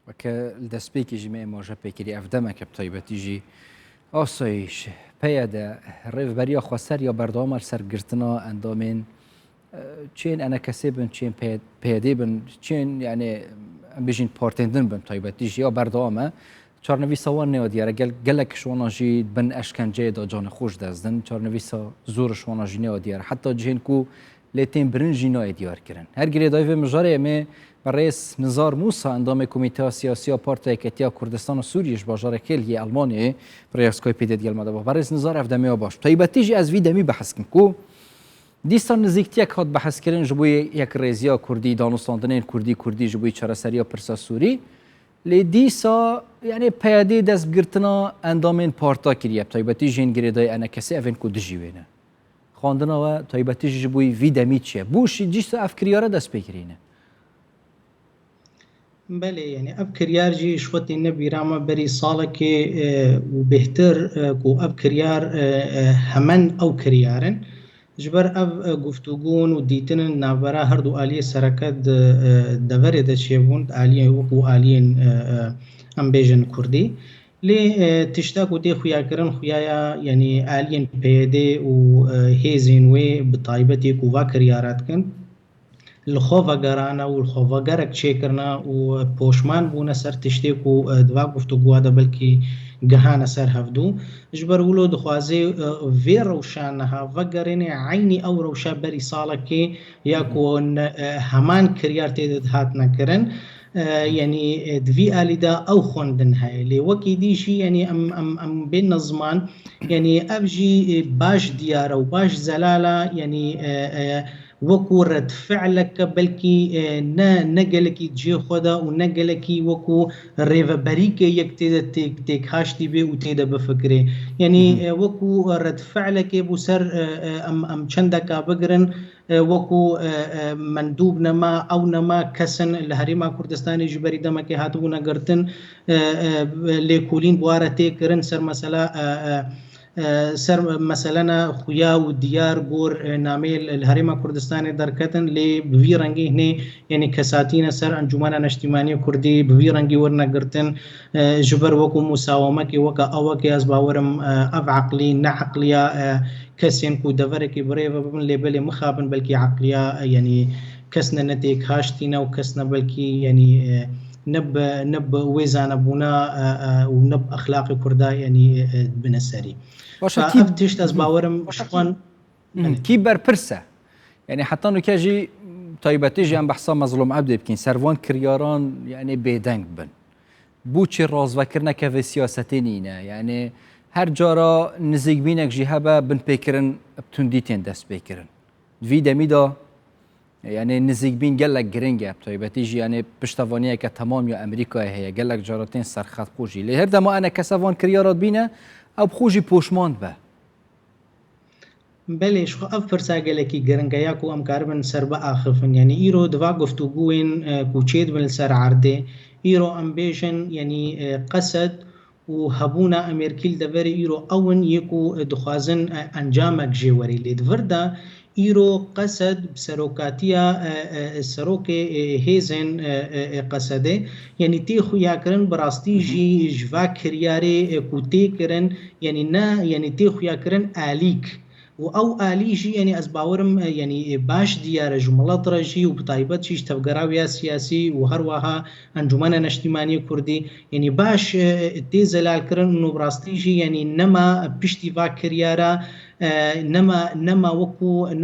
وەکە دەستپێکی ژمێ مۆژە پێکری ئەفدەمەکە بتایبەتیژی ئاسایش پێیەدە ڕێڤبەریە خۆسەر یا بەردەوامە سەرگرتنەوە ئەندامێن چێن ئەنە کەسێ بن چێن پێدێ بن چێن یانێ ئەم بژین پارتێندن بن تایبەتیژی یا بەردەوامە چارنەویسەوە نێوە دیارە گەلک شوۆناژی بن ئەشکەنجەیەدا جانە خۆش دەستدن چارنەویسە زۆر شوۆناژی نێوە دیارە حتا جێن و لێ تێن برنجی نایە دیارکردن هەر گرێدایێ مژارە ئێمێ بەڕێز نزار موسا ئەندامێ کۆمیتەیە سیاسیە پارتە یەکەتیە کوردستان و سووریش باژارێکێلی ئەڵمانیە پرێسکۆی پێدە دیێڵمەدەوە بەڕێز نزار ئەفدەمەوە باش تایبەتیژی ئەز وی دەمی بەحەسکن و دیسان نزیکتیەک هات بەحەسکردن ji بۆ یەک ڕێزیە کوردی دانوستاندنên کوردی ji بۆی چارەسەریە پرسە سووری لێ دیسا یعنی پەیادەی دەستگرتنا ئەندامên پارتا کریە تایبەتی ژین گرێدای ئەنە کەسێ ئەڤێن کو دژیوێنە خواندنەوە تایبەتیژی ji بۆی وی دەمی چییە بوشی دیسا ئەف کریارە دەست پێکرینە بله یعنی ئەف کریارجی شوەتی نەبیرامە بەری ساڵێکی و بهتر و ئەف کریار هەمەن ئەو کریارن جبر ئەف گفتوگون و دیتنن ناوبەرە هەردوو ئالیە سەرەکەت دەڤەرێ دەچێبوون ئالیە وەکو ئالیên ئەم بێژن کوردی لێ تشتاک و تێ خویاکردن خویایە یعنی ئالیên پێدێ و هێزین وێ بتایبەتێک و وا کریاراتکن لخۆڤە گەرانە و خۆڤەگەرێک چێکردنا و پۆشمان بوونە سەر تشتێک و دوا گفتوگووادە بەلکی گەهانە سەر هەفتوو ji ber wilo dixwaze vê rewşaneha vegerênê eynî ew rewşa berî salekê ya ku heman kiryar tê de hatine kirin yanî di vî alî de ew xwendin heye lê wekî dî jî yanî em bên ziman yanî ev jî baş diyar û baş zelala yanî وەکو ردفعلەکە بەلکی نەگەلێکی جێخۆدا و نەگەلێکی وەکو ڕێڤەبەریکە یەک تێدە تێکهاشتی بێ و تێدە بفکرێ یعنی وەکو ردفعلەکێ بوو سەر ئەم چەندەکا بگرن وەکو مندوب نەما ئەو نەما کەسن لە هەرێما کوردستانی ji berî demekê hatibû negirtin lêkolîn buware têkirin ser mesela سەر مەسەلەنە خویا و دیار گۆر نامێ هەرێما کوردستانی دەرکەتن لێ بڤی ڕەنگی هەنێ یعنی کەساتینە سەر ئەنجومەنە نیشتیمانی کوردی بڤی ڕەنگی وەرنەگرتن ji ber وەکو مساوەمەکی وەکە ئەوەکە ئەس باوەرم ئەف عەقلی نەعەقلیە کەسێن و دەڤەرێکی برێڤە ببن لێ بەلێ مخابن بەلکی عەقلیە یعنی کەسنە نەتێک هاشتینە و کەسنە بەلکی یعنی نب وێزانە بوونا و نب ئەخلاقی کووردا یعنی بنە سەری تشت ئەس باوەرم شخوان کی بەرپرسە یعنی حتا نوکەژی تایبەتیژیان بەحسا مەزلوم عەبدێ بکەین سەروان کریاران یعنی بێدەنگ بن بوچی ڕازڤەکردنەکە vê siyasەتê nîne yani her cara nizîkbînek jî hebe bin pêkirin tundî tên dest pêkirin vî demî da yani nizîkbîn gelek giring e taybetî jî yani piştevaniyeke temam ya Amerîkayê heye gelek cara tên serxetxû jî lê her dema ene kese van kiryarat bîne ew xû jî poşmand be بله شخو اف فرساگلکی گرنگیا کو ام کاربن سر با اخفن یعنی ایرو دوا گفتگوین کوچید بن سر عرضه ایرو ام بیشن یعنی قصد و هبونا امریکیل دور ایرو اون یکو دخوازن انجامک جوری لید وردا ایرو قصد سروکاتیا سروک هیزن قصده یعنی تی خویا کرن براستی جی جوا کریاره کوتی کرن یعنی نه یعنی تی خویا کرن الیک و ئەو ئالیژی ینی ئەس باوەرم ینی باش دیارە ژمەڵەت ڕەژی و بتایبەت چیش تەبگەراویا سیاسی و هەروەها ئەنجومەنە نەشتیمانی کوردی ینی باش تێ زەلالکردن و ڕاستیژی ینی نەما پشتی وا کریارە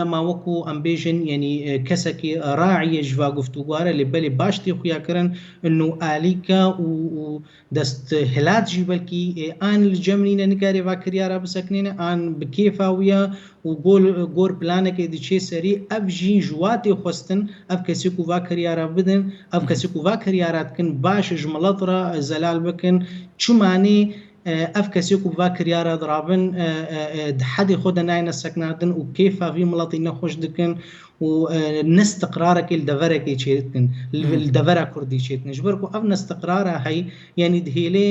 نەما وەکو ئەم بێژن ینی کەسێکی ڕاعیە ژوا گفتوگوارە لێ بەلێ باش تێ خویاکردن و ئالیکە و دەست هلات ژی بەلکی ئان جەمنینە نگارێ وا کریارە بسەکنێنە ئان بکێفاویە و گۆر پلانێکی دیچێ سەری ئەف ژین ژواتێ خۆستن ئەف کەسێک و وا کریارە بدن ئەف کەسێک و وا کریاراتکن باش ژمەڵەتڕە زەلال بکن چمانێ ئەف کەسێک و وا کریارە درابن حەدی خۆدە ناینە سەکناردن و کێفاوی مڵەتی نەخۆش دکن و نستقرارك الدفرك چیتن الدفرا کردی چیتن جبر کو اف نستقرارا هی یعنی دهیله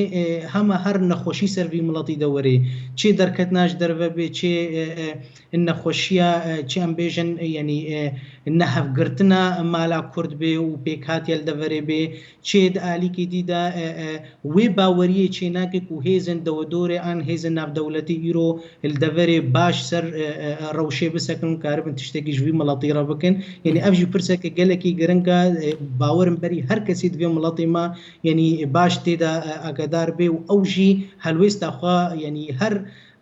هم هر نخوشی سر وی ملتی دوره چه درکتناش درو به چه النخوشيه چه ام بیژن یعنی نهف گرتنا مالا کرد به و پیکات یل دوره به چه دالی کی دیدا وی باوریه چه ناک کو هیزن دو دوره ان هیزن ناف دولتی ایرو الدوره باش سر روشه بسكن كارب تشتكي جوي ملاطيرة بكن يعني أفجي برسك جلكي جرنكا باورم بري هر كسيد في ملاطي ما يعني باش تدا أقدار بي وأوجي هلويست أخوا يعني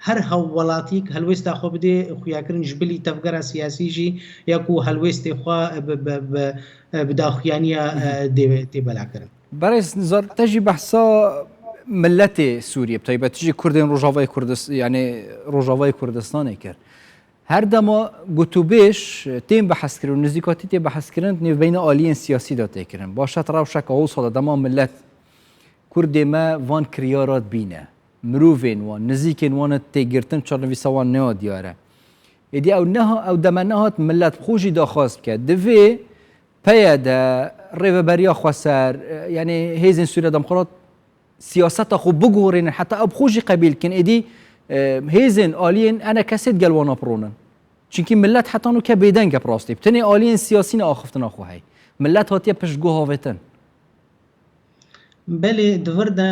هر هولاتيك هلويست أخوا بدي خياكرن جبلي تفكر سياسي جي يكو هلويست أخوا بدا خيانية دي بلاكرن برئيس نزار تجي بحثا ملت سوریه بتایبەت تجی کوردین ڕۆژاوای کوردستان یعنی ڕۆژاوای کوردستانی کرد هر دما گوتوبیش تیم بحث کرد و نزیکاتی تیم بحث کردن نێڤبینە ئالیین سیاسی دا تێکردن باشە ڕاوشەکە ئەوساڵە دەما ملت کوردێ me van kiryarat bîne mirovên wan nizîkên wan têgirtin çarnivîsa wan nea diyar e êdî ew deme nehat millet xwe jî daxwaz bike divê peye de rêveberiya xweser yani hêzên Sûriya Demokrat siyaseta xwe bigorînin heta ew xwe jî qebîl bikin êdî hêzên aliyên ene kesê gel wan napironin çunkî millet heta nû ke bêdeng gep rastî bi tenê aliyên siyasî ne axiftina xwe heye millet hatiye piştguh avêtin بله دوردا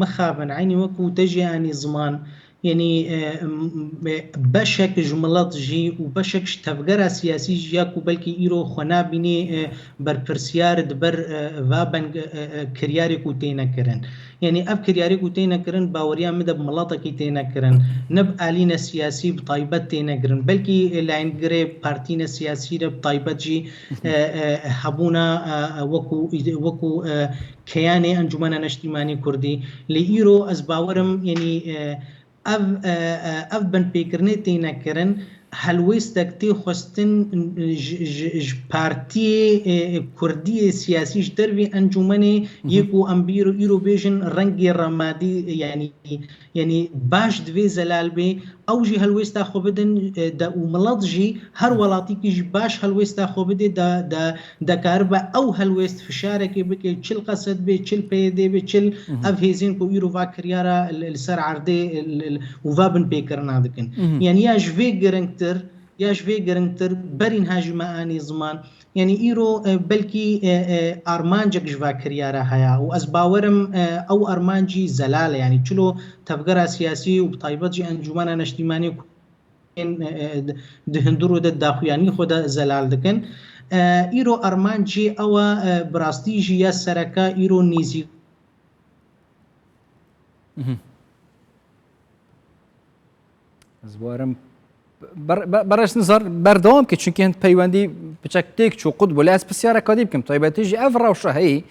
مخابن عيني وكو تجي يعني زمان يعني بشك جملات جي وبشك تفجر سياسي جياكو بلكي إيرو خنا بيني بربرسيار دبر وابن كرياري كوتينا كرن يعني أب كرياري كوتينا كرن باوريا مدب ملاطة كيتينا كرن نب آلينا سياسي بطايبات تينا كرن بلكي لعين قريب بارتينا سياسي بطايبات جي حبونا وكو كياني أنجمانا نشتيماني كردي لإيرو از باورم يعني اف بن پیکرنه تینا کرن هلویستک تی خواستن پارتی کردی سیاسیش دروی انجمنه یکو امبیرو ایرو بیجن رنگی رمادی یعنی باش دوی زلال بی او جی هلویستا خو بدن دا وملات جی هر ولاتی کی باش هلویستا خو بده دا کاربا او هلویست فشارکی بکی چل قصد بی چل پیده بی چل اف هیزین کو ایرو واکریارا السر عرده وفابن پیکرنا دکن یعنی یا جوی گرنگتر برین هاجی معانی زمان يعني إيرو بلكي أرمانجك جوا كريارة هيا وأزباورم أو أرمانجي زلالة يعني تشلو تفكر سياسي وبطيبتجي أنجمانا نشتيماني دهندرو ده داخوياني خدا زلال دكن إيرو أرمانجي أو براستيجي يا سركا إيرو نيزي أزبارم برش نظر بردام که چونکه هند پیوندی بچک تک چو قد ولی از بسیار کادی بکم طیبتی جی اف روشه هی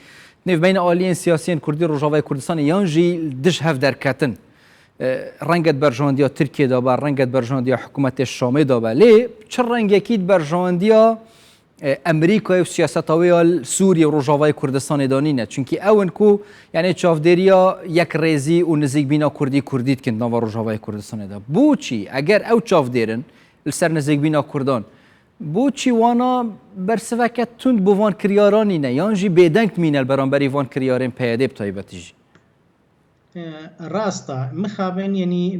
نف بین آلیین سیاسیین کردی روجاوای کردستان یان جی دش هف درکتن رنگت برجاندیا ترکیه دابا رنگت برجاندیا حکومت شامی دابا لی چه رنگ اکید برجاندیا امریکا و سیاست‌های سوریه و روجاوای کردستان دانینه چونکی اون کو یعنی چافدریا یک ریزی و نزدیک بینا کردید که نوا روجاوای کردستان دا بوچی اگر او چافدرن لسر نزدیک بینا کردان بوچی وانا برسوکت تند بوان کریارانی نه یانجی بیدنگ مینل برانبری وان کریارین پیاده بتایبتیجی راستا مخابن يعني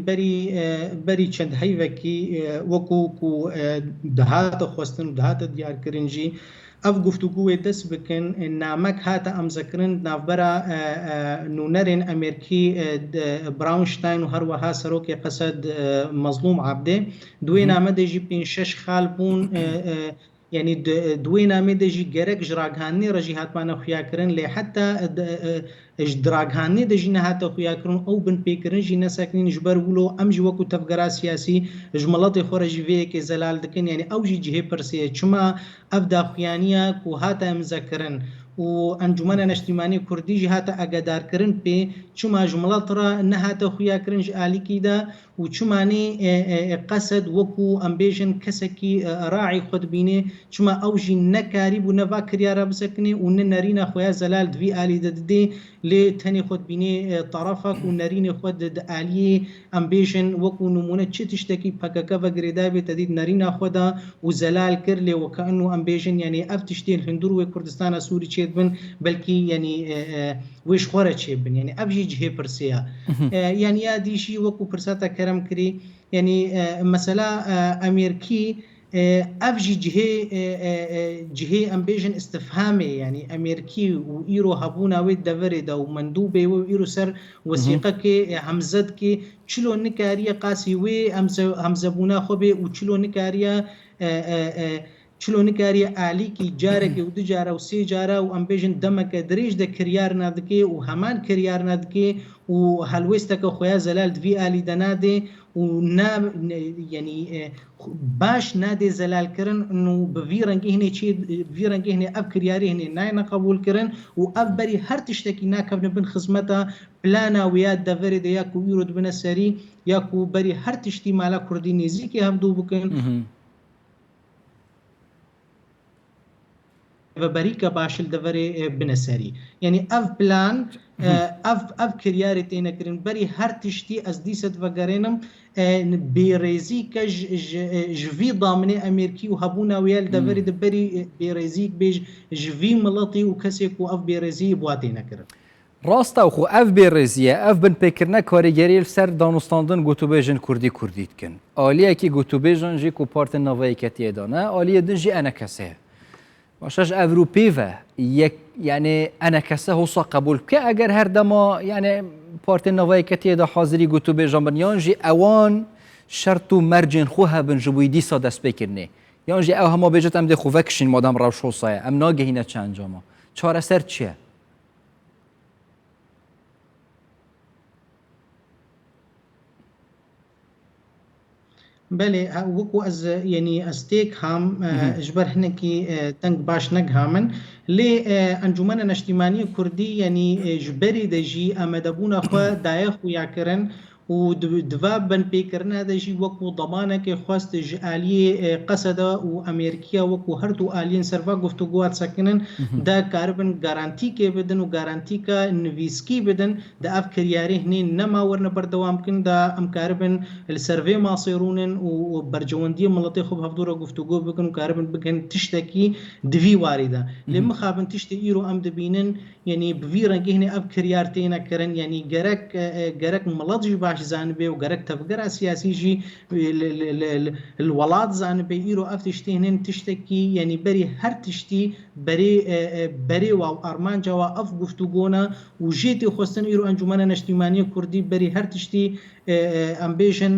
بري چند هيوكي وكو دهات خوستن دهات ديار كرنجي اف گفتگو دس بکن نامک هات ام ذکرن نافبرا نونرین امریکی براونشتاین و هر وها سروک قصد مظلوم عبده دوی نامه دیجی پین شش خال بون يعني دوی نامه دیجی گرک جراغانی رجی هاتمان خویا کرن لی حتی اجدراغانی دیجی نهات خویا کرن او بن پیکرن جی نساکنین جبر ولو ام جی وکو تفگرا سیاسی جملات خورجی وی که زلال دکن يعني او جی جهه پرسیه چما افدا خویانیا کو هات ام ذکرن و انجمن نشتیمانی کردی جهات اگدار کرن په چما جملات را نهات خویا کرن آلی کی دا و چمانی قەسەد وەکو ئەمبێژن کەسێکی ڕاعی خۆت بینێ چما ئەوژی نەکاری بوو نەڤ کریارە بسەکنێ و نەرینە خۆیان زەلال دوی ئالی دەدێ لێ تەنێ خۆت بینێ تەرەفەک و نەرینێ خۆت ئالیێ ئەمبێژن وەکو نمونە چ تشتێکی پەکەکە بە گرێدا بێتە دیت نەرینە خۆدا و زەلال کرد لێ وەکەن و ئەمبێژن یعنی ئەف تشتێن هندور وێ کوردستانە سووری چێت بن بەلکی یعنی وێش خۆرە چێ بن یعنی ئەڤژی جهێ پرسەیە یعنی یادیشی وەکو پرسەتە کەرەم کردی یعنی مەسەلا ئەمریکی ئەڤژی جهێ ئەمبێژن استفهامێ یعنی ئەمریکی و ئیرۆ هەبووناوێت دەڤێدا و مندوو بێوە و ئیرۆ سەر وەسیقەکێ هەمزەدکێ چلۆ نکاریە قاسی وێ هەمزەبوونا خۆ بێ و چلۆ نکاریە چلۆنکاریە ئالیکی جارێکی و دو جارە و سێ جارە و ئەمبێژن دەمەکە درێژ دە کریار نادکێ و هەمان کریار نادکێ و هەلوێستەکە خۆیان زەلال دوی ئالی دەنادێ و ینی باش نادێ زەلالکردن و بڤی ڕەنگی هێنێ ئەف کریاری هێنێ نایە قبولکردن و ئەف بەری هەر تشتێکی ناکەونە بن خزمەتە پلانە ویا دەڤێدە یاک و ئیرۆ بنە سەری یاک و بەری هەر تشتی مالا کوردی نێزیکی هەمدوو بکەن بەریکە باشل دەڤێ بنەسەری یعنی ئەف پلان ئەف کریاری تێنەکردن بەری هەر تشتی ئەس دیسەت بەگەڕێنم بێڕێزی کە ژڤی دامنێ ئەمریکی و هەبووناویال دەڤێت بەری بێڕێزیک بێژ ژڤی مڵەتی و کەسێک و ئەف بێڕێزی بواتێ نەکرد ڕاستە خۆ ئەف بێڕێزیە ئەف بن پێکردنە کاریگەری سەر دانوستاندن گوتوبێژن کوردی کوردی دکن ئالیەکی گوتوبێژن ژی و پارتە نەڤەیەکەتیێدانە ئالیە دژی ئەنە کەسێ باشش ئەڤروپیڤە یعنی ئەنە کەسە هۆسا قبول بکە ئەگەر هەردەما یعنی پارتێ نەڤەیەکەتیێدا حازری گوتوبێژان بن یانژی ئەوان شەرت و مەرجێن خۆ هەبن ji بووی دیسا دەستپێکردنێ یانژی ئەو هەما بێژێت ئەم دێ خۆ vەکشین مادام ڕەوش هۆسایە ئەم ناگەهینە چەندجاما چارەسەر چییە؟ بله وەکو ئەز یعنی ئەستێک هام ژبەر هەنێکی دەنگ باش نەگهامن لێ ئەنجومەنە نەشتیمانی کوردی یعنی ژبەری دەژی ئەمەدەبوونە خۆ دایە خویاکردن و دوا بن پێکردنا دەژی وەکو دەمانێکی خواست ji ئالیێ قەسەدا و ئەمریکیە وەکو هەردوو ئالین سەرڤا گفتوگوات سەکنن دا کاربن گارانتیکێ بدن و گارانتیکە نویسکی بدن دا ئەف کریاری هەنێ نەماوەرنە بەردەوام بکن دا ئەم کاربن سەرڤێ ماسێڕونن و بەرجەوەندیە مڵەتی خۆ هەفتوورە گفتوگۆ بکن و کاربن بکەن تشتێکی دوی واریدا لێ مخابن تشتی ئیرۆ ئەم دەبینن یعنی بڤی ڕەنگی هەنێ ئەف کریار تێنەکردن یعنی گەرەک مڵەتژی باش زانبێ و گەرەک تەفگەرە سیاسیژی وڵات زانبێ ئیرۆ ئەف تشتێنن تشتێکی یعنی بەری هەر تشتی بەرێ و ئارمانجاوە ئەف گفتوگۆنە و ژێتی خۆستن ئیرۆ ئەنجومەنە نەشتیمانی کوردی بەری هەر تشتی ئەمبێژن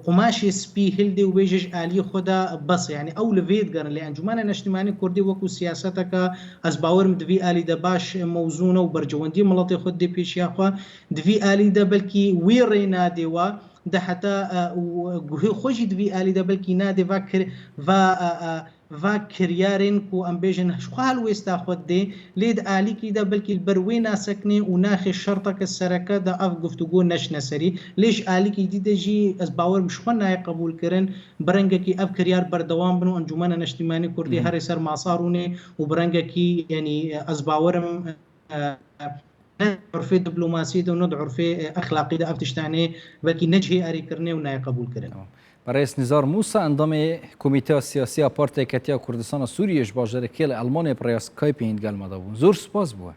قماشی سپی هەلدێ و بێژش ئالی خۆدا بەس یعنی ئەو لەوێت گەرن لێ ئەنجومەنە نەشتیمانی کوردی وەکو سیاسەتەکە ئەس باوەرم دوی ئالیدە باش مەوزونە و بەرجەوەندی مڵەتی خۆت دێ پێشیاخوا دوی ئالیدە بەلکی وێ ڕێ نادێوە دە حتا خۆشی دوی ئالیدە بەلکی نادێ va kiryarên ku em bêjin xwal wêsta xwe dê lê di alîkî de belkî ber wê naseknê û naxê şerteke sereke de ev guftûgû neşne serî lê ji alîkî dî de jî ez bawerim ji xwe nayê qebûlkirin bi rengekî ev kiryar berdewam bin û Encûmena Neştîmanî Kurdî herê ser masar rûnê û bi rengekî yanî ez bawerim عرفê diplomasî de nod عرفê exlaqî de ev tiştanê belkî necihê erêkirinê û nayê qebûlkirin. برئیس نزار موسا اندام کمیته سیاسی پارتی کتیا کردستان سوریه باجر کل آلمان پریاس کای پهند گل ماده بود زور سپاس بود